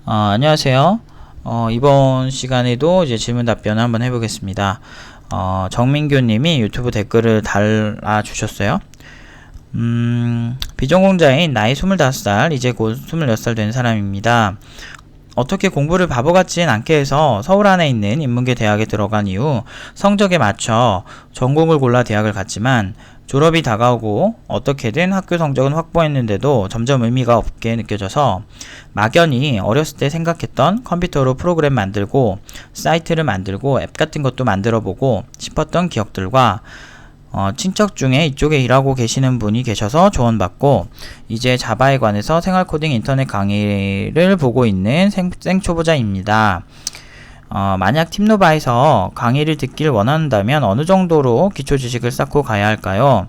안녕하세요. 이번 시간에도 이제 질문 답변을 한번 해보겠습니다. 정민규 님이 유튜브 댓글을 달아주셨어요. 비전공자인 나이 25살, 이제 곧 26살 된 사람입니다. 어떻게 공부를 바보 같진 않게 해서 서울 안에 있는 인문계 대학에 들어간 이후 성적에 맞춰 전공을 골라 대학을 갔지만 졸업이 다가오고 어떻게든 학교 성적은 확보했는데도 점점 의미가 없게 느껴져서 막연히 어렸을 때 생각했던 컴퓨터로 프로그램 만들고 사이트를 만들고 앱 같은 것도 만들어보고 싶었던 기억들과 친척 중에 이쪽에 일하고 계시는 분이 계셔서 조언받고 이제 자바에 관해서 생활코딩 인터넷 강의를 보고 있는 생초보자입니다. 만약 팀노바에서 강의를 듣길 원한다면 어느 정도로 기초 지식을 쌓고 가야 할까요?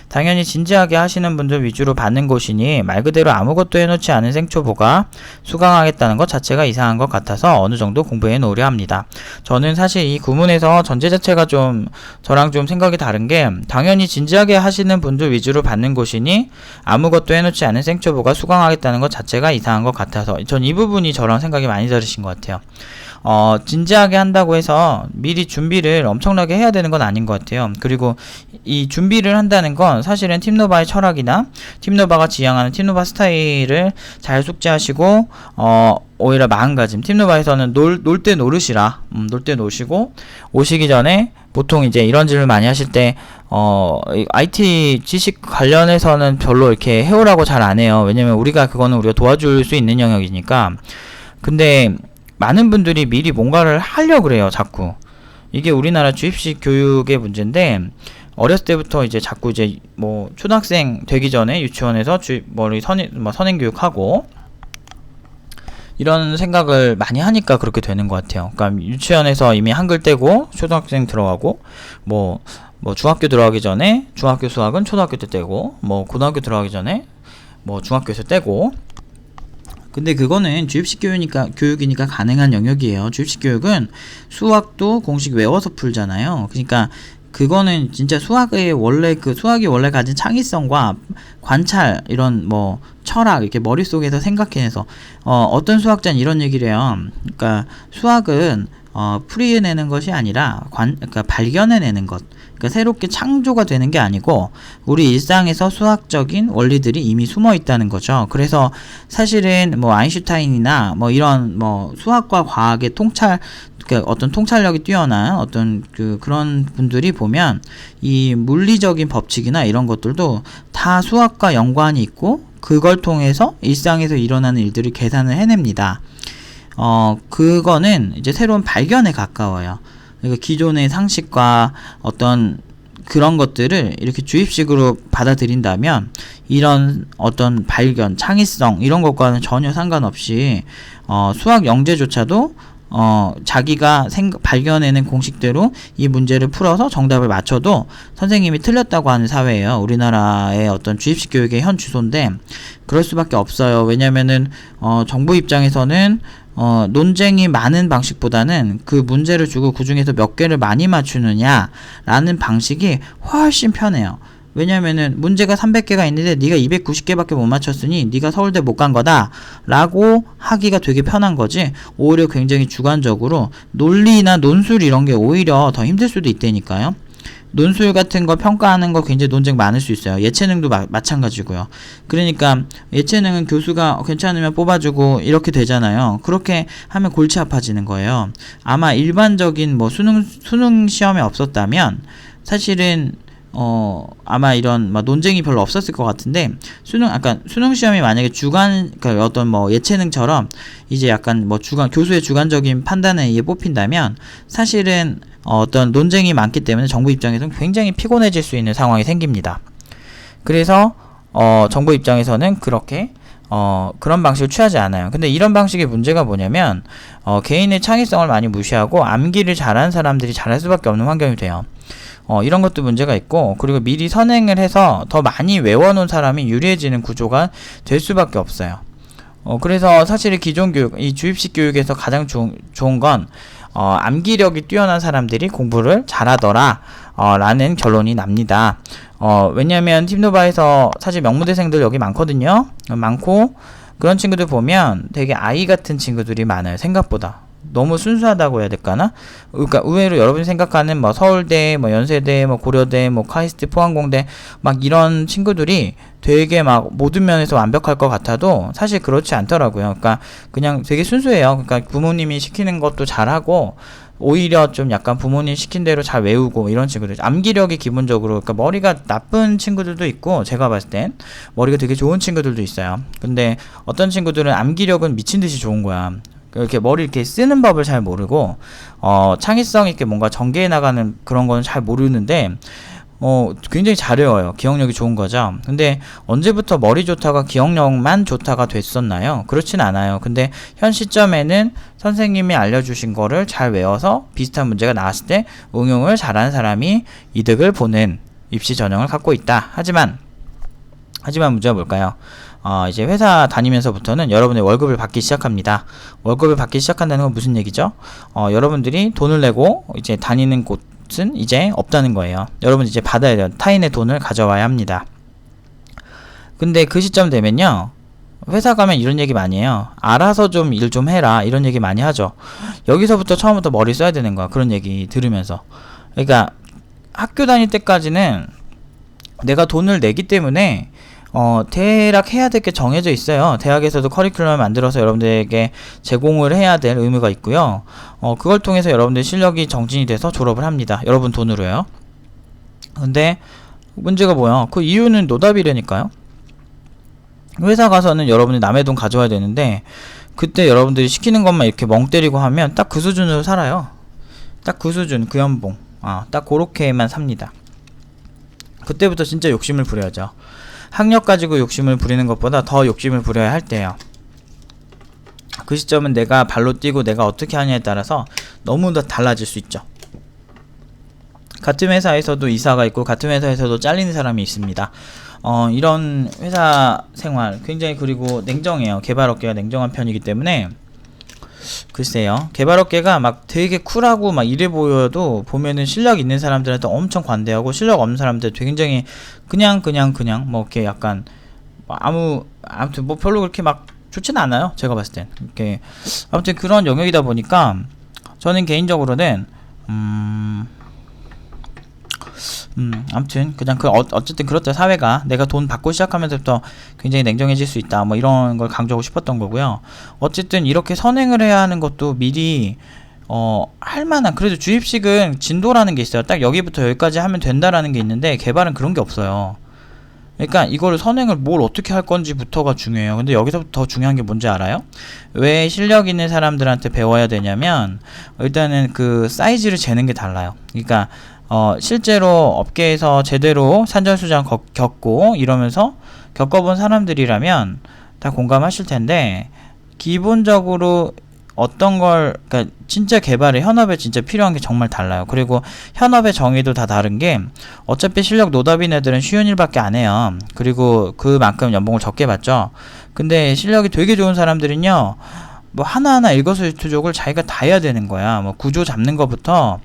당연히 진지하게 하시는 분들 위주로 받는 곳이니 말 그대로 아무것도 해놓지 않은 생초보가 수강하겠다는 것 자체가 이상한 것 같아서 어느 정도 공부해 놓으려 합니다. 저는 사실 이 구문에서 전제 자체가 좀 저랑 좀 생각이 다른 게, 당연히 진지하게 하시는 분들 위주로 받는 곳이니 아무것도 해놓지 않은 생초보가 수강하겠다는 것 자체가 이상한 것 같아서 전 이 부분이 저랑 생각이 많이 다르신 것 같아요. 진지하게 한다고 해서 미리 준비를 엄청나게 해야 되는 건 아닌 것 같아요. 그리고 이 준비를 한다는 건 사실은 팀노바의 철학이나 팀노바가 지향하는 팀노바 스타일을 잘 숙지하시고 오히려 마음가짐, 팀노바에서는 놀 때 노르시라, 놀 때 노시고 오시기 전에 보통 이제 이런 질문 많이 하실 때 IT 지식 관련해서는 별로 이렇게 해오라고 잘 안 해요. 왜냐면 우리가 도와줄 수 있는 영역이니까. 근데 많은 분들이 미리 뭔가를 하려고 그래요, 자꾸. 이게 우리나라 주입식 교육의 문제인데, 어렸을 때부터 이제 자꾸 이제 뭐 초등학생 되기 전에 유치원에서 선행 교육하고 이런 생각을 많이 하니까 그렇게 되는 것 같아요. 그러니까 유치원에서 이미 한글 떼고 초등학생 들어가고 뭐 중학교 들어가기 전에 중학교 수학은 초등학교 때 떼고 뭐 고등학교 들어가기 전에 뭐 중학교에서 떼고. 근데 그거는 주입식 교육이니까 가능한 영역이에요. 주입식 교육은 수학도 공식 외워서 풀잖아요. 그러니까 그거는 진짜 수학이 원래 가진 창의성과 관찰, 이런 뭐 철학, 이렇게 머릿속에서 생각해내서 어떤 수학자는 이런 얘기를 해요. 그러니까 수학은 풀이해내는 것이 아니라 그러니까 발견해내는 것. 그러니까 새롭게 창조가 되는 게 아니고 우리 일상에서 수학적인 원리들이 이미 숨어 있다는 거죠. 그래서 사실은 뭐 아인슈타인이나 뭐 이런 뭐 수학과 과학의 그러니까 어떤 통찰력이 뛰어난 그런 분들이 보면 이 물리적인 법칙이나 이런 것들도 다 수학과 연관이 있고 그걸 통해서 일상에서 일어나는 일들을 계산을 해냅니다. 그거는 이제 새로운 발견에 가까워요. 그러니까 기존의 상식과 어떤 그런 것들을 이렇게 주입식으로 받아들인다면 이런 어떤 발견, 창의성 이런 것과는 전혀 상관없이 수학 영재조차도 자기가 발견해낸 공식대로 이 문제를 풀어서 정답을 맞춰도 선생님이 틀렸다고 하는 사회예요. 우리나라의 어떤 주입식 교육의 현 주소인데 그럴 수밖에 없어요. 왜냐면은 정부 입장에서는 논쟁이 많은 방식보다는 그 문제를 주고 그 중에서 몇 개를 많이 맞추느냐라는 방식이 훨씬 편해요. 왜냐면은 문제가 300개가 있는데 네가 290개밖에 못 맞췄으니 네가 서울대 못 간 거다 라고 하기가 되게 편한 거지, 오히려 굉장히 주관적으로 논리나 논술 이런 게 오히려 더 힘들 수도 있다니까요. 논술 같은 거 평가하는 거 굉장히 논쟁 많을 수 있어요. 예체능도 마찬가지고요. 그러니까 예체능은 교수가 괜찮으면 뽑아주고 이렇게 되잖아요. 그렇게 하면 골치 아파지는 거예요. 아마 일반적인 뭐 수능 시험에 없었다면 사실은 아마 이런 논쟁이 별로 없었을 것 같은데, 수능 시험이 만약에 그러니까 어떤 뭐 예체능처럼 이제 약간 뭐 교수의 주관적인 판단에 의해 뽑힌다면 사실은 어떤 논쟁이 많기 때문에 정부 입장에서는 굉장히 피곤해질 수 있는 상황이 생깁니다. 그래서 정부 입장에서는 그렇게 그런 방식을 취하지 않아요. 근데 이런 방식의 문제가 뭐냐면 개인의 창의성을 많이 무시하고 암기를 잘하는 사람들이 잘할 수밖에 없는 환경이 돼요. 이런 것도 문제가 있고, 그리고 미리 선행을 해서 더 많이 외워놓은 사람이 유리해지는 구조가 될 수밖에 없어요. 그래서 사실 기존 교육, 이 주입식 교육에서 가장 좋은 건 암기력이 뛰어난 사람들이 공부를 잘하더라 라는 결론이 납니다. 왜냐면 팀노바에서 사실 명문대생들 여기 많거든요. 많고 그런 친구들 보면 되게 아이 같은 친구들이 많아요. 생각보다. 너무 순수하다고 해야 될까나? 그러니까 의외로 여러분이 생각하는 뭐 서울대, 뭐 연세대, 뭐 고려대, 뭐 카이스트, 포항공대 막 이런 친구들이 되게 막 모든 면에서 완벽할 것 같아도 사실 그렇지 않더라고요. 그러니까 그냥 되게 순수해요. 그러니까 부모님이 시키는 것도 잘하고 오히려 좀 약간 부모님 시킨 대로 잘 외우고 이런 친구들. 암기력이 기본적으로, 그러니까 머리가 나쁜 친구들도 있고 제가 봤을 땐 머리가 되게 좋은 친구들도 있어요. 근데 어떤 친구들은 암기력은 미친 듯이 좋은 거야. 이렇게 머리 이렇게 쓰는 법을 잘 모르고 창의성 있게 뭔가 전개해 나가는 그런 거는 잘 모르는데 굉장히 잘 외워요. 기억력이 좋은 거죠. 근데 언제부터 머리 좋다가 기억력만 좋다가 됐었나요? 그렇진 않아요. 근데 현 시점에는 선생님이 알려주신 거를 잘 외워서 비슷한 문제가 나왔을 때 응용을 잘하는 사람이 이득을 보는 입시 전형을 갖고 있다. 하지만 문제가 뭘까요? 이제 회사 다니면서부터는 여러분의 월급을 받기 시작합니다. 월급을 받기 시작한다는 건 무슨 얘기죠? 여러분들이 돈을 내고 이제 다니는 곳은 이제 없다는 거예요. 여러분 이제 받아야 돼요. 타인의 돈을 가져와야 합니다. 근데 그 시점 되면요, 회사 가면 이런 얘기 많이 해요. 알아서 좀 일 좀 해라, 이런 얘기 많이 하죠. 여기서부터 처음부터 머리 써야 되는 거야. 그런 얘기 들으면서. 그러니까 학교 다닐 때까지는 내가 돈을 내기 때문에 대략 해야 될 게 정해져 있어요. 대학에서도 커리큘럼을 만들어서 여러분들에게 제공을 해야 될 의무가 있고요. 그걸 통해서 여러분들 실력이 정진이 돼서 졸업을 합니다. 여러분 돈으로요. 근데 문제가 뭐야? 그 이유는 노답이라니까요. 회사 가서는 여러분이 남의 돈 가져와야 되는데 그때 여러분들이 시키는 것만 이렇게 멍 때리고 하면 딱 그 수준으로 살아요. 딱 그 수준, 그 연봉. 딱 그렇게만 삽니다. 그때부터 진짜 욕심을 부려야죠. 학력 가지고 욕심을 부리는 것보다 더 욕심을 부려야 할 때예요. 그 시점은 내가 발로 뛰고 내가 어떻게 하냐에 따라서 너무 더 달라질 수 있죠. 같은 회사에서도 이사가 있고 같은 회사에서도 잘리는 사람이 있습니다. 이런 회사 생활 굉장히, 그리고 냉정해요. 개발업계가 냉정한 편이기 때문에 글쎄요, 개발업계가 막 되게 쿨하고 막 이래 보여도 보면은 실력 있는 사람들한테 엄청 관대하고 실력 없는 사람들 굉장히 그냥 뭐 이렇게 약간 아무튼 뭐 별로 그렇게 막 좋진 않아요. 제가 봤을 땐 이렇게 아무튼 그런 영역이다 보니까 저는 개인적으로는 아무튼 그냥 어쨌든 그렇다. 사회가 내가 돈 받고 시작하면서부터 굉장히 냉정해질 수 있다, 뭐 이런 걸 강조하고 싶었던 거고요. 어쨌든 이렇게 선행을 해야 하는 것도 미리 할만한, 그래도 주입식은 진도라는 게 있어요. 딱 여기부터 여기까지 하면 된다라는 게 있는데 개발은 그런 게 없어요. 그러니까 이거를 선행을 뭘 어떻게 할 건지부터가 중요해요. 근데 여기서부터 더 중요한 게 뭔지 알아요? 왜 실력 있는 사람들한테 배워야 되냐면 일단은 그 사이즈를 재는 게 달라요. 그러니까 실제로 업계에서 제대로 산전수전 겪고 이러면서 겪어본 사람들이라면 다 공감하실 텐데, 기본적으로 어떤 걸, 그러니까 진짜 개발에 현업에 진짜 필요한 게 정말 달라요. 그리고 현업의 정의도 다 다른 게, 어차피 실력 노답인 애들은 쉬운 일밖에 안 해요. 그리고 그만큼 연봉을 적게 받죠. 근데 실력이 되게 좋은 사람들은요, 뭐 하나하나 일거수일투족을 자기가 다 해야 되는 거야. 뭐 구조 잡는 것부터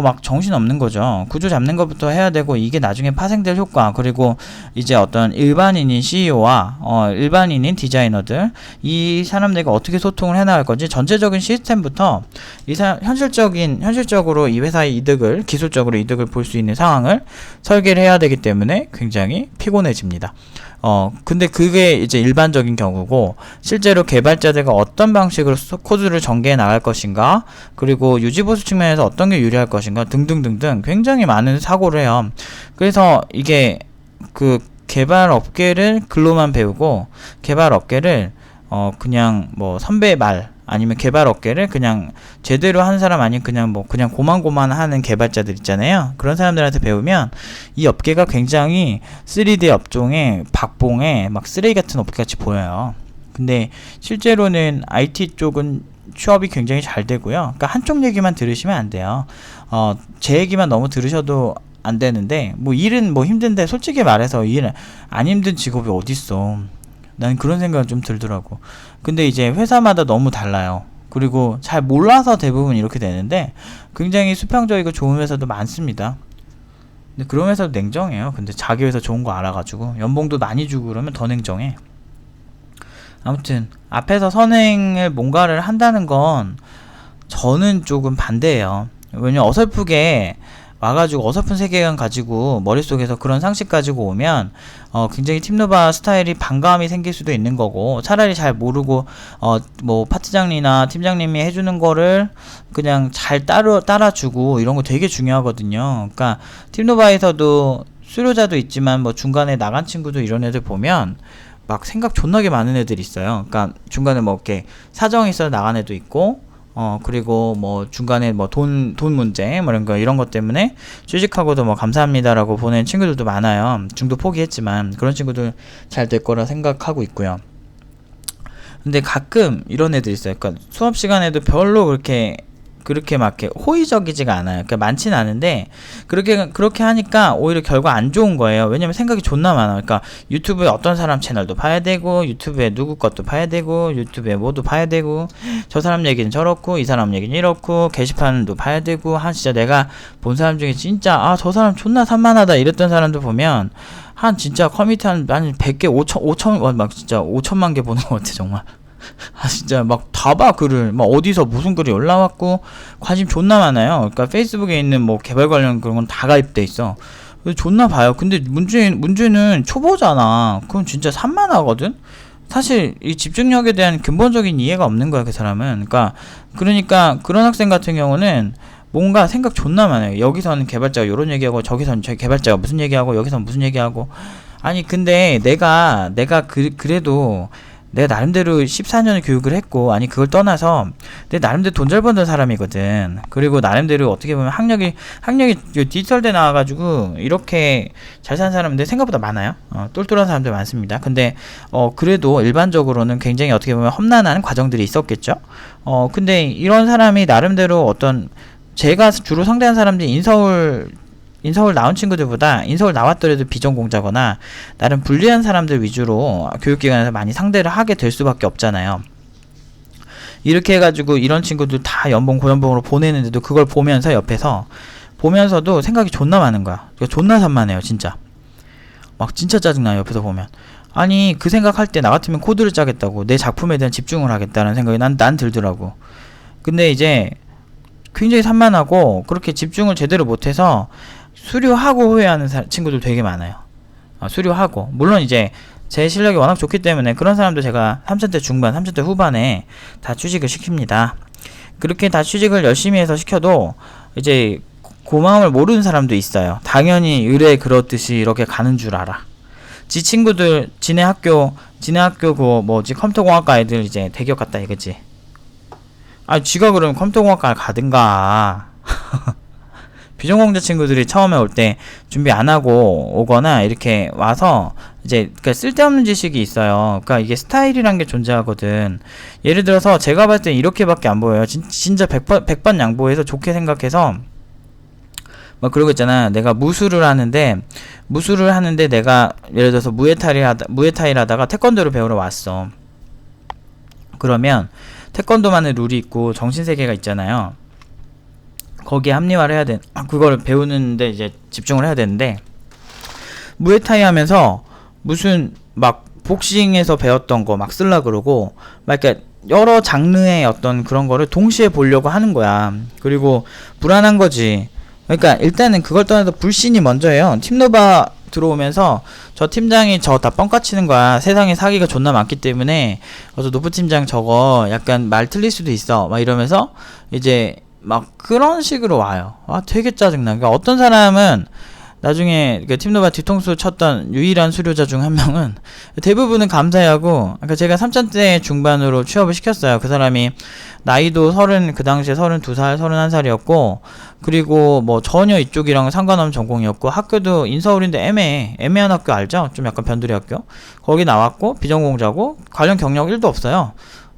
막 정신없는 거죠. 구조 잡는 것부터 해야 되고, 이게 나중에 파생될 효과, 그리고 이제 어떤 일반인인 CEO와 일반인인 디자이너들, 이 사람들과 어떻게 소통을 해나갈 건지 전체적인 시스템부터 현실적으로 이 회사의 이득을, 기술적으로 이득을 볼 수 있는 상황을 설계를 해야 되기 때문에 굉장히 피곤해집니다. 근데 그게 이제 일반적인 경우고, 실제로 개발자들과 어떤 방식으로 코드를 전개해 나갈 것인가, 그리고 유지보수 측면에서 어떤 게 유리할 것인가 등등등등 굉장히 많은 사고를 해요. 그래서 이게 그 개발 업계를 글로만 배우고, 개발 업계를 그냥 뭐 선배의 말, 아니면 개발 업계를 그냥 제대로 하는 사람, 아니면 그냥 고만고만 하는 개발자들 있잖아요. 그런 사람들한테 배우면 이 업계가 굉장히 3D 업종의 박봉에 막 쓰레기 같은 업계같이 보여요. 근데 실제로는 IT 쪽은 취업이 굉장히 잘 되고요. 그러니까 한쪽 얘기만 들으시면 안 돼요. 제 얘기만 너무 들으셔도 안 되는데, 뭐 일은 뭐 힘든데 솔직히 말해서 일 안 힘든 직업이 어딨어. 나는 그런 생각은 좀 들더라고. 근데 이제 회사마다 너무 달라요. 그리고 잘 몰라서 대부분 이렇게 되는데, 굉장히 수평적이고 좋은 회사도 많습니다. 근데 그런 회사도 냉정해요. 근데 자기 회사 좋은 거 알아가지고 연봉도 많이 주고 그러면 더 냉정해. 아무튼 앞에서 선행을 뭔가를 한다는 건 저는 조금 반대예요. 왜냐면 어설프게 와가지고 어설픈 세계관 가지고 머릿속에서 그런 상식 가지고 오면 굉장히 팀노바 스타일이 반감이 생길 수도 있는 거고, 차라리 잘 모르고 뭐 파트장이나 팀장님이 해주는 거를 그냥 잘 따라주고, 이런 거 되게 중요하거든요. 그러니까 팀노바에서도 수료자도 있지만 뭐 중간에 나간 친구도 이런 애들 보면 막 생각 존나게 많은 애들이 있어요. 그러니까 중간에 뭐 이렇게 사정이 있어서 나간 애도 있고, 그리고 뭐 중간에 뭐 돈 문제 뭐 이런 것 때문에 취직하고도 뭐 감사합니다라고 보낸 친구들도 많아요. 중도 포기했지만 그런 친구들 잘 될 거라 생각하고 있고요. 근데 가끔 이런 애들 있어요. 그러니까 수업 시간에도 별로 그렇게 막 이렇게 호의적이지가 않아요. 그러니까 많지는 않은데 그렇게 하니까 오히려 결과 안 좋은 거예요. 왜냐면 생각이 존나 많아. 그러니까 유튜브에 어떤 사람 채널도 봐야 되고, 유튜브에 누구 것도 봐야 되고, 유튜브에 뭐도 봐야 되고, 저 사람 얘기는 저렇고, 이 사람 얘기는 이렇고, 게시판도 봐야 되고, 진짜 내가 본 사람 중에 진짜 저 사람 존나 산만하다 이랬던 사람도 보면 진짜 커뮤니티 한 100개 5천 막 진짜 5천만 개 보는 것 같아 정말. 진짜 막 다 봐 글을. 막 어디서 무슨 글이 올라왔고, 관심 존나 많아요. 그러니까 페이스북에 있는 뭐 개발 관련 그런 건 다 가입돼 있어. 존나 봐요. 근데 문제는 초보잖아. 그럼 진짜 산만하거든. 사실 이 집중력에 대한 근본적인 이해가 없는 거야 그 사람은. 그러니까 그런 학생 같은 경우는 뭔가 생각 존나 많아요. 여기서는 개발자가 요런 얘기하고, 저기서는 저 개발자가 무슨 얘기하고, 여기서는 무슨 얘기하고. 아니 근데 내가 그래도 내가 나름대로 14년을 교육을 했고, 그걸 떠나서 내 나름대로 돈 잘 버는 사람이거든. 그리고 나름대로 어떻게 보면 학력이 디지털대 나와가지고 이렇게 잘 사는 사람들 생각보다 많아요. 똘똘한 사람들 많습니다. 근데 그래도 일반적으로는 굉장히 어떻게 보면 험난한 과정들이 있었겠죠. 근데 이런 사람이 나름대로 제가 주로 상대한 사람들이 인서울 나온 친구들보다 인서울 나왔더라도 비전공자거나 나름 불리한 사람들 위주로 교육기관에서 많이 상대를 하게 될 수밖에 없잖아요. 이렇게 해가지고 이런 친구들 다 고연봉으로 보내는데도 그걸 보면서 옆에서 보면서도 생각이 존나 많은 거야. 존나 산만해요 진짜. 막 진짜 짜증나요 옆에서 보면. 그 생각할 때 나 같으면 코드를 짜겠다고, 내 작품에 대한 집중을 하겠다는 생각이 난 들더라고. 근데 이제 굉장히 산만하고 그렇게 집중을 제대로 못해서 수료하고 후회하는 친구들 되게 많아요. 수료하고. 물론 이제 제 실력이 워낙 좋기 때문에 그런 사람도 제가 3차대 중반, 3차대 후반에 다 취직을 시킵니다. 그렇게 다 취직을 열심히 해서 시켜도 이제 고마움을 모르는 사람도 있어요. 당연히 의뢰 그렇듯이 이렇게 가는 줄 알아. 친구들 지네 학교 컴퓨터공학과 애들 이제 대기업 갔다 이거지. 지가 그러면 컴퓨터공학과를 가든가. 비전공자 친구들이 처음에 올 때 준비 안 하고 오거나 이렇게 와서 이제 쓸데없는 지식이 있어요. 그러니까 이게 스타일이란 게 존재하거든. 예를 들어서 제가 봤을 때 이렇게밖에 안 보여요. 진짜 100번 양보해서 좋게 생각해서 막 그러고 있잖아. 내가 무술을 하는데 내가 예를 들어서 무에타이를 하다가 태권도를 배우러 왔어. 그러면 태권도만의 룰이 있고 정신세계가 있잖아요. 거기에 합리화를 해야 돼. 그거를 배우는데 이제 집중을 해야 되는데, 무에타이 하면서 무슨 막 복싱에서 배웠던 거 막 쓸라 그러고, 막 이렇게 여러 장르의 어떤 그런 거를 동시에 보려고 하는 거야. 그리고 불안한 거지. 그러니까 일단은 그걸 떠나서 불신이 먼저예요. 팀노바 들어오면서 저 팀장이 저 다 뻥까치는 거야. 세상에 사기가 존나 많기 때문에 노프 팀장 저거 약간 말 틀릴 수도 있어 막 이러면서 이제 막 그런 식으로 와요. 되게 짜증나. 그러니까 어떤 사람은 나중에 팀노바 뒤통수 쳤던 유일한 수료자 중 한 명은 대부분은 감사해하고, 제가 3차대 중반으로 취업을 시켰어요. 그 사람이 나이도 그 당시에 32살, 31살이었고, 그리고 뭐 전혀 이쪽이랑 상관없는 전공이었고, 학교도 인서울인데 애매한 학교 알죠? 좀 약간 변두리 학교. 거기 나왔고, 비전공자고, 관련 경력 1도 없어요.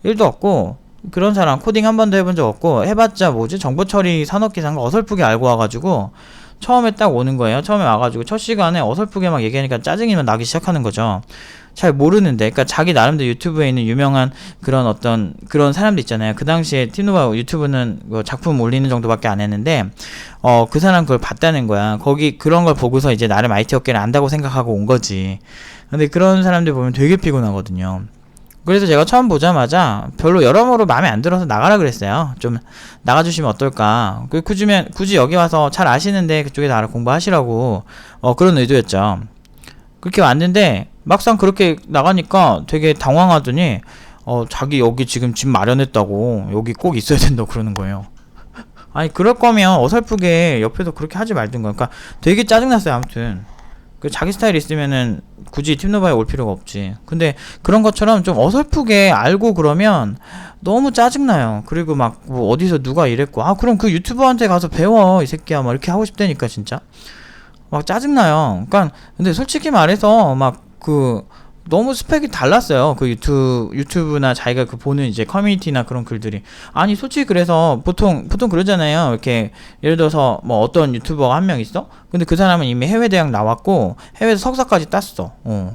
1도 없고, 그런 사람 코딩 한 번도 해본 적 없고, 해봤자 정보처리 산업기사인가 어설프게 알고 와가지고 처음에 딱 오는 거예요. 처음에 와가지고 첫 시간에 어설프게 막 얘기하니까 짜증이 나기 시작하는 거죠. 잘 모르는데. 그러니까 자기 나름대로 유튜브에 있는 유명한 그런 사람들 있잖아요. 그 당시에 팀노바 유튜브는 작품 올리는 정도밖에 안 했는데 그 사람 그걸 봤다는 거야. 그런 걸 보고서 이제 나름 IT 업계를 안다고 생각하고 온 거지. 근데 그런 사람들 보면 되게 피곤하거든요. 그래서 제가 처음 보자마자 별로 여러모로 마음에 안 들어서 나가라 그랬어요. 좀 나가주시면 어떨까. 굳이 여기 와서 잘 아시는데 그쪽에 나라 공부하시라고 그런 의도였죠. 그렇게 왔는데 막상 그렇게 나가니까 되게 당황하더니 자기 여기 지금 집 마련했다고 여기 꼭 있어야 된다고 그러는 거예요. 아니 그럴 거면 어설프게 옆에서 그렇게 하지 말든가. 그러니까 되게 짜증났어요. 아무튼 자기 스타일 있으면은 굳이 팀노바에 올 필요가 없지. 근데 그런 것처럼 좀 어설프게 알고 그러면 너무 짜증나요. 그리고 막 뭐 어디서 누가 이랬고 그럼 그 유튜버한테 가서 배워 이 새끼야 막 이렇게 하고 싶다니까 진짜 막 짜증나요. 그러니까 근데 솔직히 말해서 막 너무 스펙이 달랐어요. 그 유튜브나 자기가 보는 이제 커뮤니티나 그런 글들이. 아니, 솔직히 그래서 보통 그러잖아요. 이렇게, 예를 들어서 뭐 어떤 유튜버가 한 명 있어? 근데 그 사람은 이미 해외 대학 나왔고, 해외에서 석사까지 땄어.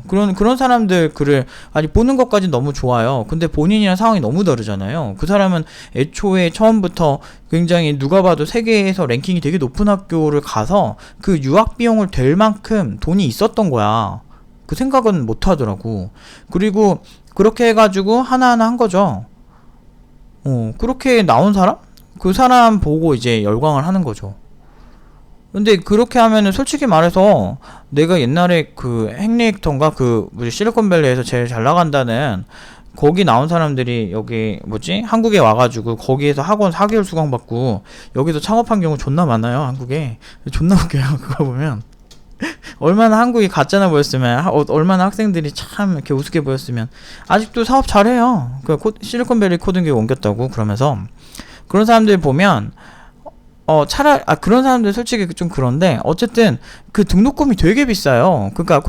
그런 사람들 글을, 아니, 보는 것까지 너무 좋아요. 근데 본인이랑 상황이 너무 다르잖아요. 그 사람은 애초에 처음부터 굉장히 누가 봐도 세계에서 랭킹이 되게 높은 학교를 가서 그 유학 비용을 댈 만큼 돈이 있었던 거야. 그 생각은 못 하더라고. 그리고 그렇게 해가지고 하나하나 한 거죠. 그렇게 나온 사람? 그 사람 보고 이제 열광을 하는 거죠. 근데 그렇게 하면은 솔직히 말해서 내가 옛날에 그 핵리액터인가 실리콘밸리에서 제일 잘 나간다는 거기 나온 사람들이 여기 한국에 와가지고 거기에서 학원 4개월 수강받고 여기서 창업한 경우 존나 많아요. 한국에. 존나 웃겨요. 그거 보면. 얼마나 한국이 가짜나 보였으면, 얼마나 학생들이 참 이렇게 우습게 보였으면, 아직도 사업 잘해요. 실리콘밸리 코딩교육 옮겼다고 그러면서, 그런 사람들 보면, 그런 사람들 솔직히 좀 그런데, 어쨌든, 그 등록금이 되게 비싸요. 그니까,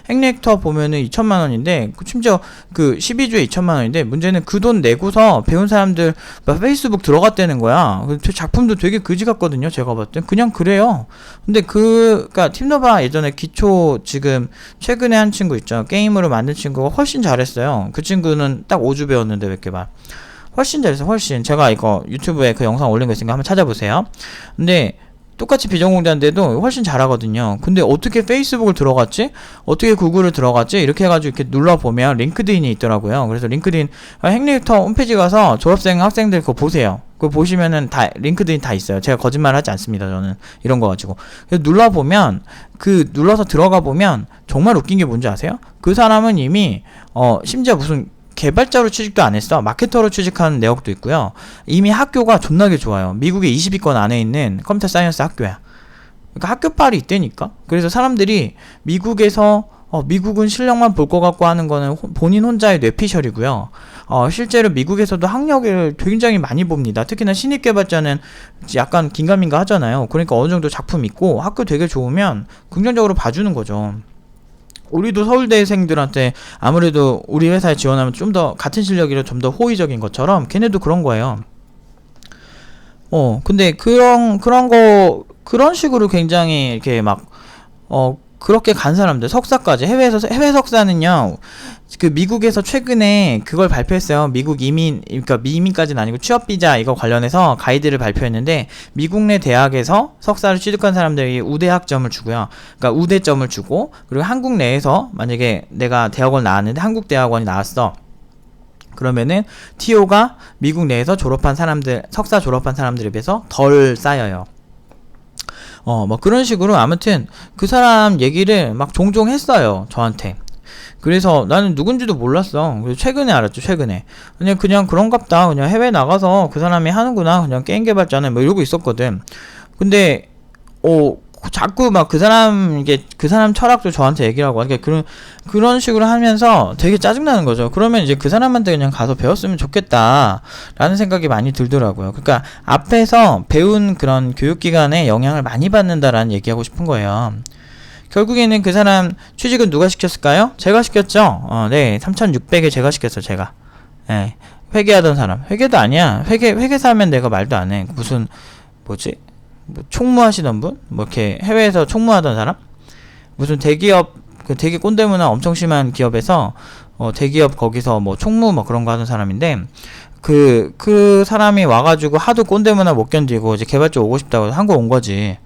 핵리액터 보면은 2천만원인데, 심지어 12주에 2천만원인데, 문제는 그 돈 내고서 배운 사람들, 페이스북 들어갔다는 거야. 작품도 되게 그지 같거든요, 제가 봤을 땐. 그냥 그래요. 근데 그니까, 팀노바 예전에 기초, 지금, 최근에 한 친구 있죠. 게임으로 만든 친구가 훨씬 잘했어요. 그 친구는 딱 5주 배웠는데, 몇 개 봐. 훨씬 잘했어, 훨씬. 제가 이거 유튜브에 그 영상 올린 거 있으니까 한번 찾아보세요. 근데 똑같이 비전공자인데도 훨씬 잘하거든요. 근데 어떻게 페이스북을 들어갔지? 어떻게 구글을 들어갔지? 이렇게 해가지고 이렇게 눌러보면 링크드인이 있더라고요. 그래서 링크드인, 핵리액터 홈페이지 가서 졸업생 학생들 그거 보세요. 그거 보시면은 링크드인 다 있어요. 제가 거짓말 하지 않습니다. 저는 이런 거 가지고. 그래서 눌러보면, 눌러서 들어가 보면 정말 웃긴 게 뭔지 아세요? 그 사람은 이미, 심지어 무슨 개발자로 취직도 안 했어. 마케터로 취직하는 내역도 있고요. 이미 학교가 존나게 좋아요. 미국의 20위권 안에 있는 컴퓨터 사이언스 학교야. 그러니까 학교빨이 있다니까. 그래서 사람들이 미국에서 미국은 실력만 볼 것 같고 하는 거는 본인 혼자의 뇌피셜이고요. 실제로 미국에서도 학력을 굉장히 많이 봅니다. 특히나 신입 개발자는 약간 긴가민가 하잖아요. 그러니까 어느 정도 작품 있고 학교 되게 좋으면 긍정적으로 봐주는 거죠. 우리도 서울대생들한테 아무래도 우리 회사에 지원하면 좀 더 같은 실력이라 좀 더 호의적인 것처럼 걔네도 그런 거예요. 근데 그런 식으로 굉장히 이렇게 그렇게 간 사람들, 석사까지, 해외 석사는요, 미국에서 최근에 그걸 발표했어요. 그러니까 미이민까지는 아니고 취업비자 이거 관련해서 가이드를 발표했는데, 미국 내 대학에서 석사를 취득한 사람들이 우대학점을 주고요. 그러니까 우대점을 주고, 그리고 한국 내에서 만약에 내가 대학원 나왔는데, 한국 대학원이 나왔어. 그러면은, TO가 미국 내에서 석사 졸업한 사람들에 비해서 덜 쌓여요. 그런 식으로 아무튼 그 사람 얘기를 종종 했어요, 저한테. 그래서 나는 누군지도 몰랐어. 그래서 최근에 알았죠, 최근에. 그냥 그런갑다. 그냥 해외 나가서 그 사람이 하는구나. 그냥 게임 개발자는 이러고 있었거든. 근데, 자꾸 그 사람 철학도 저한테 얘기를 하고, 그런 식으로 하면서 되게 짜증나는 거죠. 그러면 이제 그 사람한테 그냥 가서 배웠으면 좋겠다 라는 생각이 많이 들더라고요. 그러니까 앞에서 배운 그런 교육기관에 영향을 많이 받는다라는 얘기하고 싶은 거예요. 결국에는 그 사람 취직은 누가 시켰을까요? 제가 시켰죠. 네, 3,600에 제가 시켰어, 제가. 네, 회계하던 사람. 회계도 아니야. 회계사 하면 내가 말도 안 해. 총무하시던 분? 이렇게 해외에서 총무하던 사람? 무슨 대기업, 되게 꼰대문화 엄청 심한 기업에서, 대기업 거기서 총무 그런 거 하던 사람인데, 그 사람이 와가지고 하도 꼰대문화 못 견디고 이제 개발자 오고 싶다고 한국 온 거지.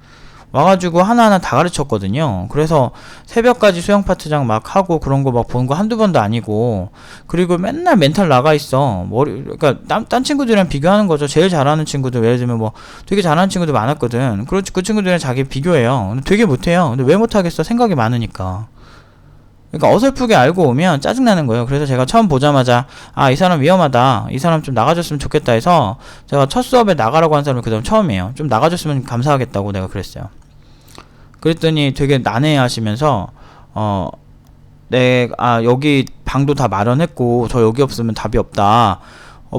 와가지고 하나하나 다 가르쳤거든요. 그래서 새벽까지 수영 파트장 막 하고 그런 거 막 본 거 한두 번도 아니고, 그리고 맨날 멘탈 나가 있어. 그러니까 딴 친구들이랑 비교하는 거죠. 제일 잘하는 친구들, 예를 들면 뭐 되게 잘하는 친구들 많았거든. 그 친구들이랑 자기 비교해요. 근데 되게 못해요. 근데 왜 못하겠어? 생각이 많으니까. 그러니까 어설프게 알고 오면 짜증나는 거예요. 그래서 제가 처음 보자마자 이 사람 위험하다, 이 사람 좀 나가줬으면 좋겠다 해서 제가 첫 수업에 나가라고 한 사람이 그 다음 처음이에요. 좀 나가줬으면 감사하겠다고 내가 그랬어요. 그랬더니 되게 난해해 하시면서 여기 방도 다 마련했고 저 여기 없으면 답이 없다,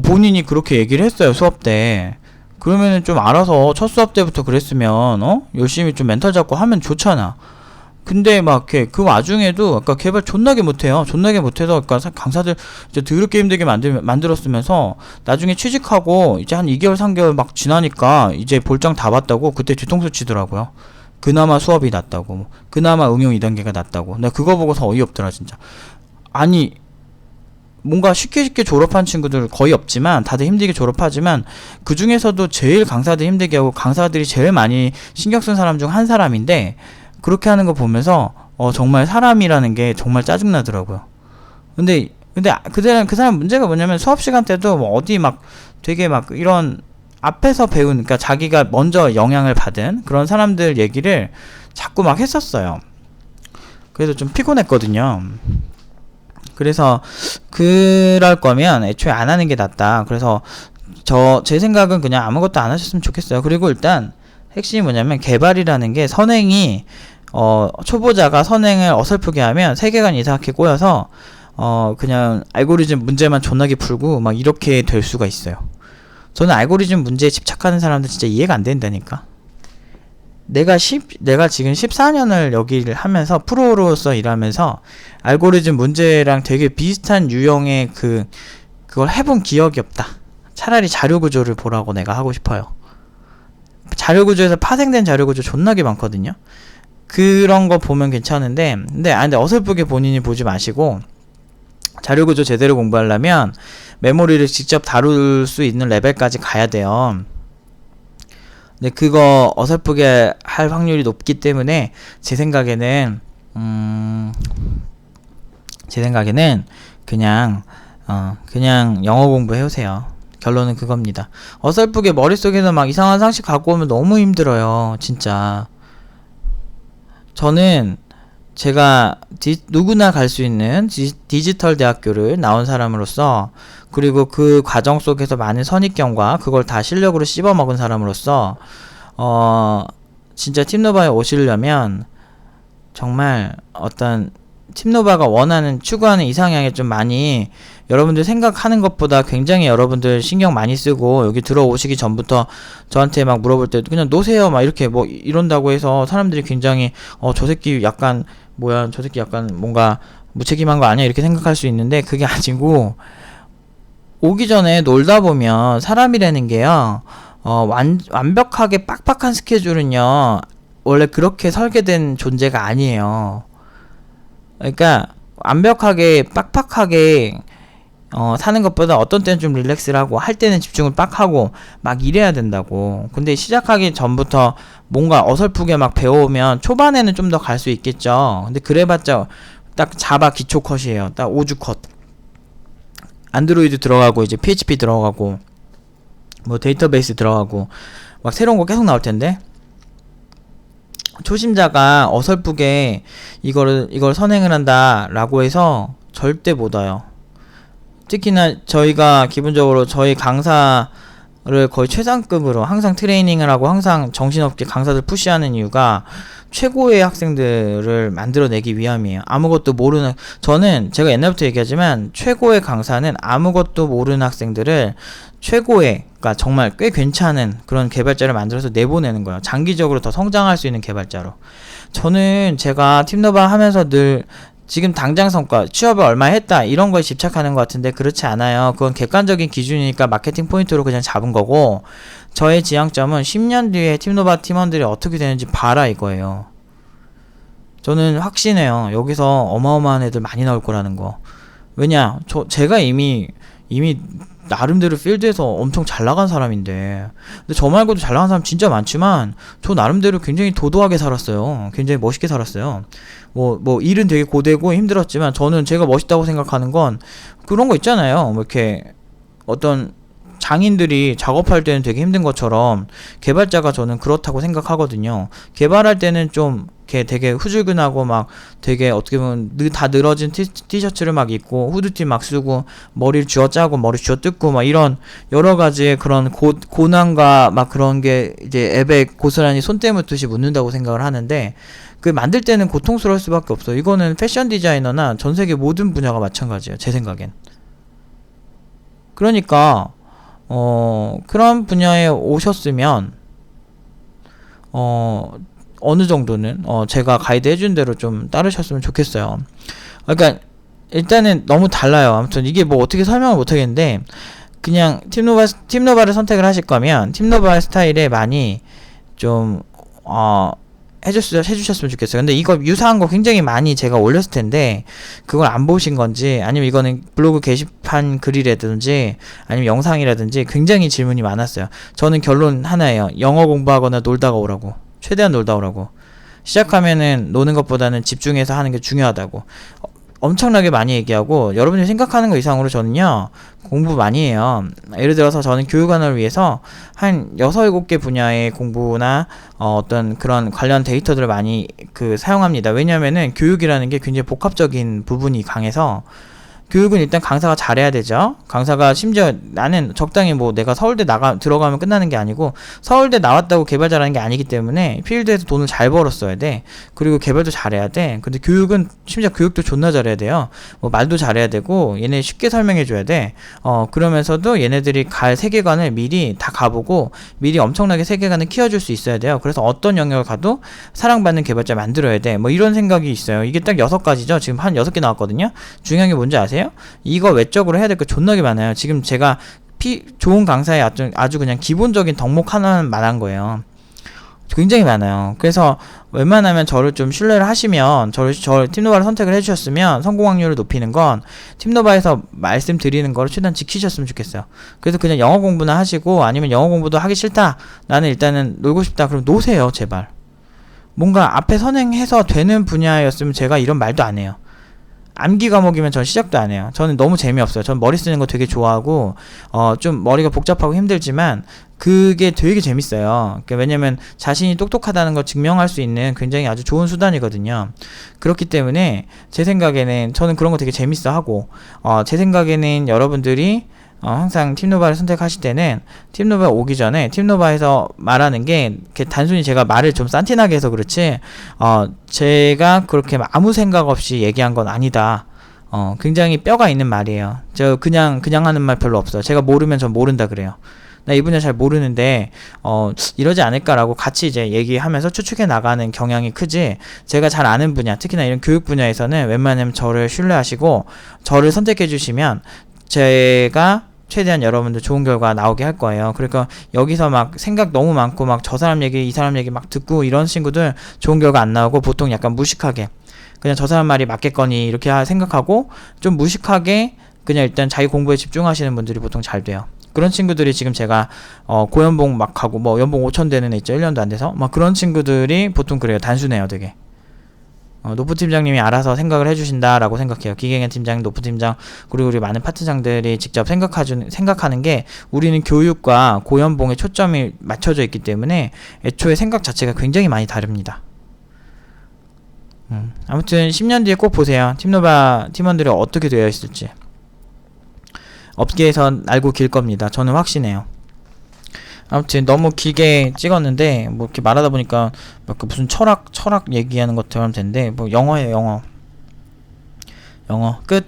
본인이 그렇게 얘기를 했어요, 수업 때. 그러면은 좀 알아서 첫 수업 때부터 그랬으면 열심히 좀 멘탈 잡고 하면 좋잖아. 근데 막 그 와중에도 아까 개발 존나게 못해요. 존나게 못해서 그러니까 강사들 이제 더럽게 힘들게 만들었으면서 나중에 취직하고 이제 한 2개월 3개월 막 지나니까 이제 볼장 다 봤다고 그때 뒤통수 치더라고요. 그나마 수업이 낫다고, 그나마 응용 2단계가 낫다고. 내가 그거 보고서 어이없더라 진짜. 아니, 뭔가 쉽게 졸업한 친구들 거의 없지만 다들 힘들게 졸업하지만 그 중에서도 제일 강사들 힘들게 하고 강사들이 제일 많이 신경 쓴 사람 중 한 사람인데, 그렇게 하는 거 보면서 정말 사람이라는 게 정말 짜증나더라고요. 근데 그 사람 문제가 뭐냐면 수업 시간 때도 뭐 어디 막 되게 막 이런 앞에서 배운, 그러니까 자기가 먼저 영향을 받은 그런 사람들 얘기를 자꾸 막 했었어요. 그래서 좀 피곤했거든요. 그래서 그럴 거면 애초에 안 하는 게 낫다. 그래서 제 생각은 그냥 아무것도 안 하셨으면 좋겠어요. 그리고 일단 핵심이 뭐냐면 개발이라는 게 선행이 초보자가 선행을 어설프게 하면 세계관이 이상하게 꼬여서 그냥 알고리즘 문제만 존나게 풀고 막 이렇게 될 수가 있어요. 저는 알고리즘 문제에 집착하는 사람들 진짜 이해가 안 된다니까. 내가 지금 14년을 여기를 하면서 프로로서 일하면서 알고리즘 문제랑 되게 비슷한 유형의 그걸 해본 기억이 없다. 차라리 자료구조를 보라고 내가 하고 싶어요. 자료구조에서 파생된 자료구조 존나게 많거든요. 그런 거 보면 괜찮은데, 근데 어설프게 본인이 보지 마시고 자료구조 제대로 공부하려면 메모리를 직접 다룰 수 있는 레벨까지 가야 돼요. 근데 그거 어설프게 할 확률이 높기 때문에 제 생각에는 그냥 영어 공부 해오세요. 결론은 그겁니다. 어설프게 머릿속에서 막 이상한 상식 갖고 오면 너무 힘들어요, 진짜. 저는 제가 누구나 갈 수 있는 디지털 대학교를 나온 사람으로서, 그리고 그 과정 속에서 많은 선입견과 그걸 다 실력으로 씹어먹은 사람으로서 진짜 팀노바에 오시려면 정말 어떤 팀노바가 원하는, 추구하는 이상향에 좀 많이, 여러분들 생각하는 것보다 굉장히 여러분들 신경 많이 쓰고, 여기 들어오시기 전부터 저한테 막 물어볼 때도 그냥 노세요 막 이렇게 뭐 이런다고 해서 사람들이 굉장히 저 새끼 약간 뭔가 무책임한 거 아니야 이렇게 생각할 수 있는데, 그게 아니고 오기 전에 놀다 보면 사람이라는 게요, 완벽하게 빡빡한 스케줄은요 원래 그렇게 설계된 존재가 아니에요. 그러니까 완벽하게 빡빡하게 사는 것보다 어떤 때는 좀 릴렉스를 하고, 할 때는 집중을 빡 하고 막 이래야 된다고. 근데 시작하기 전부터 뭔가 어설프게 막 배워오면 초반에는 좀 더 갈 수 있겠죠. 근데 그래봤자 딱 자바 기초 컷이에요. 딱 5주 컷. 안드로이드 들어가고 이제 PHP 들어가고 뭐 데이터베이스 들어가고 막 새로운 거 계속 나올 텐데, 초심자가 어설프게 이걸 선행을 한다 라고 해서 절대 못 와요. 특히나 저희가 기본적으로 저희 강사를 거의 최상급으로 항상 트레이닝을 하고 항상 정신없게 강사들 푸시하는 이유가 최고의 학생들을 만들어내기 위함이에요. 아무것도 모르는, 저는 제가 옛날부터 얘기하지만 최고의 강사는 아무것도 모르는 학생들을 최고의, 그러니까 정말 꽤 괜찮은 그런 개발자를 만들어서 내보내는 거예요. 장기적으로 더 성장할 수 있는 개발자로. 저는 제가 팀노바 하면서 늘 지금 당장 성과, 취업을 얼마 했다 이런 거에 집착하는 것 같은데 그렇지 않아요. 그건 객관적인 기준이니까 마케팅 포인트로 그냥 잡은 거고, 저의 지향점은 10년 뒤에 팀노바 팀원들이 어떻게 되는지 봐라 이거예요. 저는 확신해요. 여기서 어마어마한 애들 많이 나올 거라는 거. 왜냐, 제가 이미 나름대로 필드에서 엄청 잘 나간 사람인데, 근데 저 말고도 잘 나간 사람 진짜 많지만 저 나름대로 굉장히 도도하게 살았어요. 굉장히 멋있게 살았어요. 뭐 일은 되게 고되고 힘들었지만 저는 제가 멋있다고 생각하는 건 그런 거 있잖아요. 뭐 이렇게 어떤 장인들이 작업할 때는 되게 힘든 것처럼 개발자가 저는 그렇다고 생각하거든요. 개발할 때는 좀 이렇게 되게 후줄근하고 막 되게 어떻게 보면 다 늘어진 티셔츠를 막 입고 후드티 막 쓰고 머리를 쥐어짜고 머리 쥐어뜯고 막 이런 여러 가지의 그런 고난과 막 그런 게 이제 앱에 고스란히 손때 묻듯이 묻는다고 생각을 하는데, 그 만들 때는 고통스러울 수밖에 없어. 이거는 패션 디자이너나 전 세계 모든 분야가 마찬가지예요, 제 생각엔. 그러니까 그런 분야에 오셨으면 어느 정도는 제가 가이드 해준 대로 좀 따르셨으면 좋겠어요. 그러니까 일단은 너무 달라요. 아무튼 이게 뭐 어떻게 설명을 못 하겠는데, 그냥 팀노바를 선택을 하실 거면 팀노바 스타일에 많이 좀 해주셨으면 좋겠어요. 근데 이거 유사한 거 굉장히 많이 제가 올렸을 텐데 그걸 안 보신 건지, 아니면 이거는 블로그 게시판 글이라든지 아니면 영상이라든지 굉장히 질문이 많았어요. 저는 결론 하나예요. 영어 공부하거나 놀다가 오라고. 최대한 놀다 오라고. 시작하면은 노는 것보다는 집중해서 하는 게 중요하다고 엄청나게 많이 얘기하고, 여러분이 생각하는 거 이상으로 저는요 공부 많이 해요. 예를 들어서 저는 교육안을 위해서 한 6, 7개 분야의 공부나 어떤 그런 관련 데이터들을 많이 사용합니다. 왜냐면은 교육이라는 게 굉장히 복합적인 부분이 강해서, 교육은 일단 강사가 잘해야 되죠. 강사가 심지어 나는 적당히 뭐 내가 서울대 들어가면 끝나는 게 아니고, 서울대 나왔다고 개발자라는 게 아니기 때문에 필드에서 돈을 잘 벌었어야 돼. 그리고 개발도 잘해야 돼. 근데 교육은 심지어 교육도 존나 잘해야 돼요. 뭐 말도 잘해야 되고 얘네 쉽게 설명해 줘야 돼. 그러면서도 얘네들이 갈 세계관을 미리 다 가보고 미리 엄청나게 세계관을 키워줄 수 있어야 돼요. 그래서 어떤 영역을 가도 사랑받는 개발자 만들어야 돼. 뭐 이런 생각이 있어요. 이게 딱 6가지죠. 지금 한 6개 나왔거든요. 중요한 게 뭔지 아세요? 이거 외적으로 해야 될 거 존나게 많아요. 지금 제가 좋은 강사의 아주 그냥 기본적인 덕목 하나만 말한 거예요. 굉장히 많아요. 그래서 웬만하면 저를 좀 신뢰를 하시면 저를 팀노바를 선택을 해주셨으면 성공 확률을 높이는 건 팀노바에서 말씀드리는 거를 최대한 지키셨으면 좋겠어요. 그래서 그냥 영어 공부나 하시고, 아니면 영어 공부도 하기 싫다, 나는 일단은 놀고 싶다, 그럼 노세요 제발. 뭔가 앞에 선행해서 되는 분야였으면 제가 이런 말도 안 해요. 암기 과목이면 전 시작도 안 해요. 저는 너무 재미없어요. 전 머리 쓰는 거 되게 좋아하고 좀 머리가 복잡하고 힘들지만 그게 되게 재밌어요. 그러니까 왜냐면 자신이 똑똑하다는 걸 증명할 수 있는 굉장히 아주 좋은 수단이거든요. 그렇기 때문에 제 생각에는 저는 그런 거 되게 재밌어 하고, 제 생각에는 여러분들이 항상 팀노바를 선택하실 때는 팀노바 오기 전에 팀노바에서 말하는 게 단순히 제가 말을 좀 산티나게 해서 그렇지 제가 그렇게 아무 생각 없이 얘기한 건 아니다. 굉장히 뼈가 있는 말이에요. 저 그냥 하는 말 별로 없어요. 제가 모르면 전 모른다 그래요. 나 이 분야 잘 모르는데 이러지 않을까라고 같이 이제 얘기하면서 추측해 나가는 경향이 크지, 제가 잘 아는 분야, 특히나 이런 교육 분야에서는 웬만하면 저를 신뢰하시고 저를 선택해 주시면 제가 최대한 여러분들 좋은 결과 나오게 할 거예요. 그러니까 여기서 막 생각 너무 많고 막 저 사람 얘기 이 사람 얘기 막 듣고 이런 친구들 좋은 결과 안 나오고, 보통 약간 무식하게 그냥 저 사람 말이 맞겠거니 이렇게 생각하고 좀 무식하게 그냥 일단 자기 공부에 집중하시는 분들이 보통 잘 돼요. 그런 친구들이 지금 제가 고연봉 막 하고 뭐 연봉 5천 되는 애 있죠. 1년도 안 돼서 막 그런 친구들이 보통 그래요. 단순해요 되게. 노프 팀장님이 알아서 생각을 해주신다라고 생각해요. 기갱현 팀장, 노프 팀장, 그리고 우리 많은 파트장들이 직접 생각하는 게, 우리는 교육과 고연봉에 초점이 맞춰져 있기 때문에 애초에 생각 자체가 굉장히 많이 다릅니다. 아무튼 10년 뒤에 꼭 보세요. 팀노바 팀원들이 어떻게 되어 있을지. 업계에선 날고 길 겁니다. 저는 확신해요. 아무튼 너무 길게 찍었는데 뭐 이렇게 말하다 보니까 무슨 철학 얘기하는 것처럼 된데, 뭐 영어예요. 영어 끝.